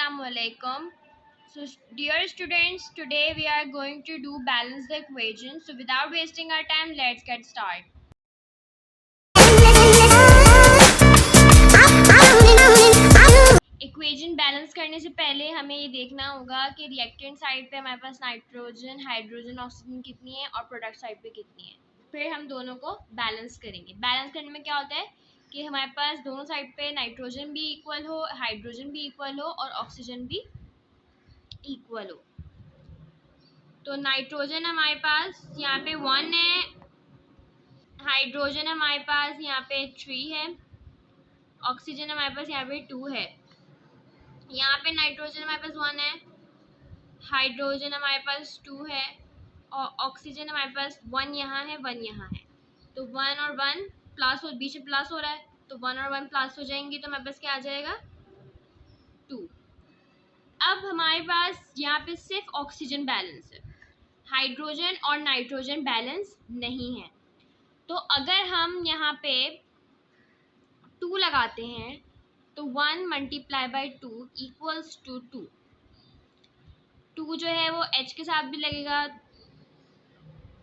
Assalamualaikum. So dear students, today we are going to do balance the equation. So without wasting our time, let's get started. Equation balance करने से पहले हमें ये देखना होगा कि रिएक्टेंट साइड पे हमारे पास नाइट्रोजन, हाइड्रोजन, ऑक्सीजन कितनी है और प्रोडक्ट साइड पे कितनी है। फिर हम दोनों को बैलेंस करेंगे। बैलेंस करने में क्या होता है कि हमारे पास दोनों साइड पे नाइट्रोजन भी इक्वल हो, हाइड्रोजन भी इक्वल हो और ऑक्सीजन भी इक्वल हो। तो नाइट्रोजन हमारे पास यहाँ पे 1 है, हाइड्रोजन हमारे पास यहाँ पे 3 है, ऑक्सीजन हमारे पास यहाँ पे 2 है। यहाँ पे नाइट्रोजन हमारे पास 1 है, हाइड्रोजन हमारे पास 2 है और ऑक्सीजन हमारे पास 1 यहाँ है, 1 यहाँ है। तो 1 और 1 प्लस हो, बीच में प्लस हो रहा है, तो 1 और 1 प्लस हो जाएंगे तो हमारे पास क्या आ जाएगा 2। अब हमारे पास यहाँ पे सिर्फ ऑक्सीजन बैलेंस है, हाइड्रोजन और नाइट्रोजन बैलेंस नहीं है। तो अगर हम यहाँ पे 2 लगाते हैं तो 1 मल्टीप्लाई बाई 2 इक्वल्स टू 2। 2 जो है वो H के साथ भी लगेगा,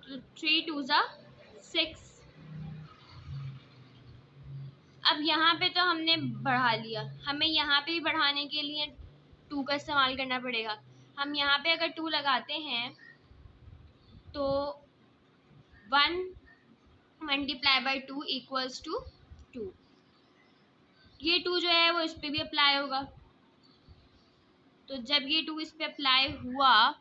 तो 3 2 ज़ा 6। अब यहाँ पे तो हमने बढ़ा लिया, हमें यहाँ पे भी बढ़ाने के लिए 2 का इस्तेमाल करना पड़ेगा। हम यहाँ पे अगर 2 लगाते हैं तो 1 मल्टीप्लाई बाई 2 इक्वल्स टू 2। ये 2 जो है वो इस पे भी अप्लाई होगा। तो जब ये 2 इस पे अप्लाई हुआ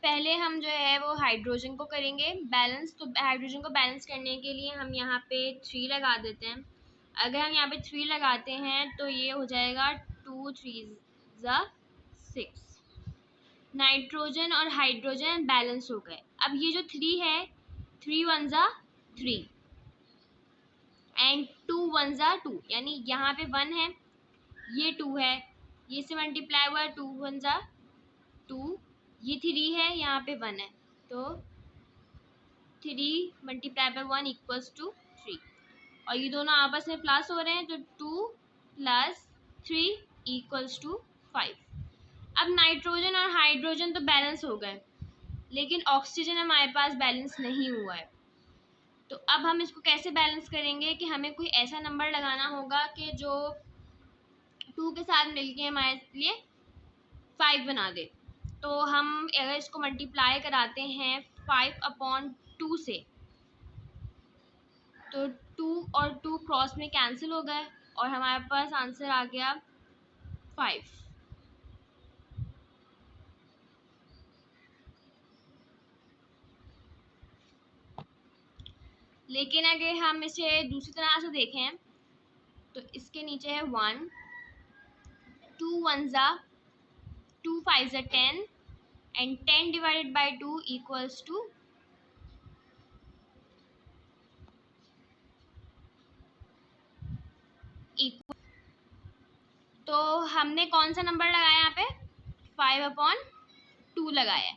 पहले हम जो है वो हाइड्रोजन को करेंगे बैलेंस। तो हाइड्रोजन को बैलेंस करने के लिए हम यहाँ पे 3 लगा देते हैं। अगर हम यहाँ पे 3 लगाते हैं तो ये हो जाएगा 2 3 ज़ा 6। नाइट्रोजन और हाइड्रोजन बैलेंस हो गए। अब ये जो 3 है, 3 1 ज़ा 3 एंड 2 1 ज़ा 2, यानी यहाँ पे 1 है, ये 2 है, ये से मल्टीप्लाई हुआ 2 1 ज़ा 2, ये 3 है, यहाँ पे 1 है, तो 3 मल्टीप्लाई बाई 1 इक्वल्स टू 3 और ये दोनों आपस में प्लस हो रहे हैं तो 2 प्लस 3 इक्वल्स टू 5। अब नाइट्रोजन और हाइड्रोजन तो बैलेंस हो गए, लेकिन ऑक्सीजन हमारे पास बैलेंस नहीं हुआ है। तो अब हम इसको कैसे बैलेंस करेंगे कि हमें कोई ऐसा नंबर लगाना होगा कि जो 2 के साथ मिलके हमारे लिए 5 बना दे। तो हम अगर इसको मल्टीप्लाई कराते हैं 5/2 से तो 2 और 2 क्रॉस में कैंसिल हो गए और हमारे पास आंसर आ गया 5। लेकिन अगर हम इसे दूसरी तरह से देखें तो इसके नीचे है 1, 2 1 ज़ा 2 5 ज़ा 10 and 10 divided by 2 equals to 1। तो हमने कौन सा नंबर लगाया यहाँ पे 5/2 लगाया,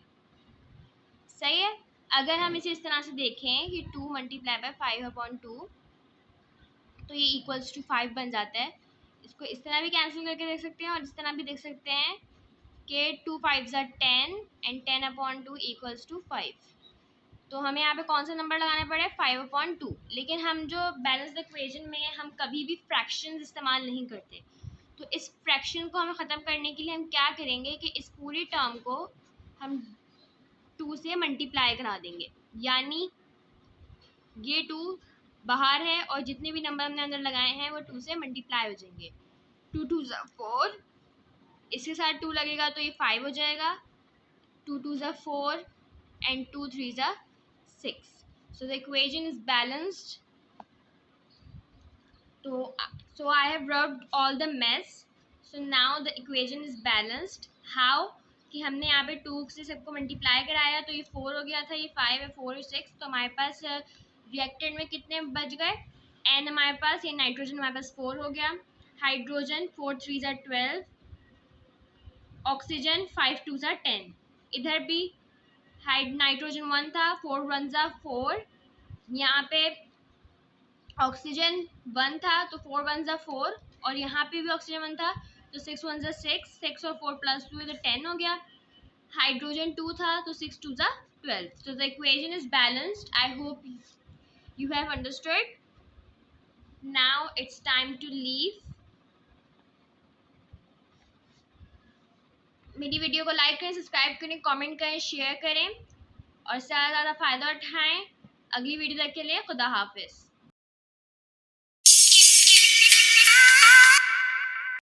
सही है। अगर हम इसे इस तरह से देखें कि 2 मल्टीप्लाई बाई 5/2 तो ये इक्वल्स टू 5 बन जाता है। इसको इस तरह भी कैंसिल करके देख सकते हैं और इस तरह भी देख सकते हैं कि 2 5 ज़ा 10 एंड 10/2 इक्वल्स टू 5। तो हमें यहाँ पे कौन सा नंबर लगाना पड़े 5/2। लेकिन हम जो बैलेंस द इक्वेशन में हम कभी भी फ्रैक्शंस इस्तेमाल नहीं करते। तो इस फ्रैक्शन को हमें ख़त्म करने के लिए हम क्या करेंगे कि इस पूरी टर्म को हम 2 से मल्टीप्लाई करा देंगे, यानी ये 2 बाहर है और जितने भी नंबर हमने अंदर लगाए हैं वो 2 से मल्टीप्लाई हो जाएंगे। 2 2 ज़ा 4, इसके साथ 2 लगेगा तो ये 5 हो जाएगा, 2 2 ज़ा 4 एंड 2 3 ज़ा 6। So the equation is balanced. So I have rubbed all the mess. So now the equation is balanced. How? कि हमने यहाँ पे 2 से सबको मल्टीप्लाई कराया तो ये 4 हो गया था, ये 5 है, 4 है 6। तो हमारे पास रिएक्टेंट में कितने बच गए एन हमारे पास, ये नाइट्रोजन हमारे पास 4 हो गया, हाइड्रोजन 4 3 ज़ा 12, ऑक्सीजन 5 2 ज़ा 10। इधर भी नाइट्रोजन 1 था, 4 1 ज़ा 4, यहाँ पे ऑक्सीजन 1 था तो 4 वन ज़ा 4, और यहाँ पे भी ऑक्सीजन 1 था तो 6 वन ज़ा 6, 6 और 4 प्लस 2 तो 10 हो गया। हाइड्रोजन 2 था तो 6 2 ज़ा 12। So the equation is balanced. I hope you have understood. Now it's time to leave. मेरी वीडियो को लाइक करें, सब्सक्राइब करें, कमेंट करें, शेयर करें और ज़्यादा से ज़्यादा फ़ायदा उठाएं। अगली वीडियो तक के लिए खुदा हाफिज़।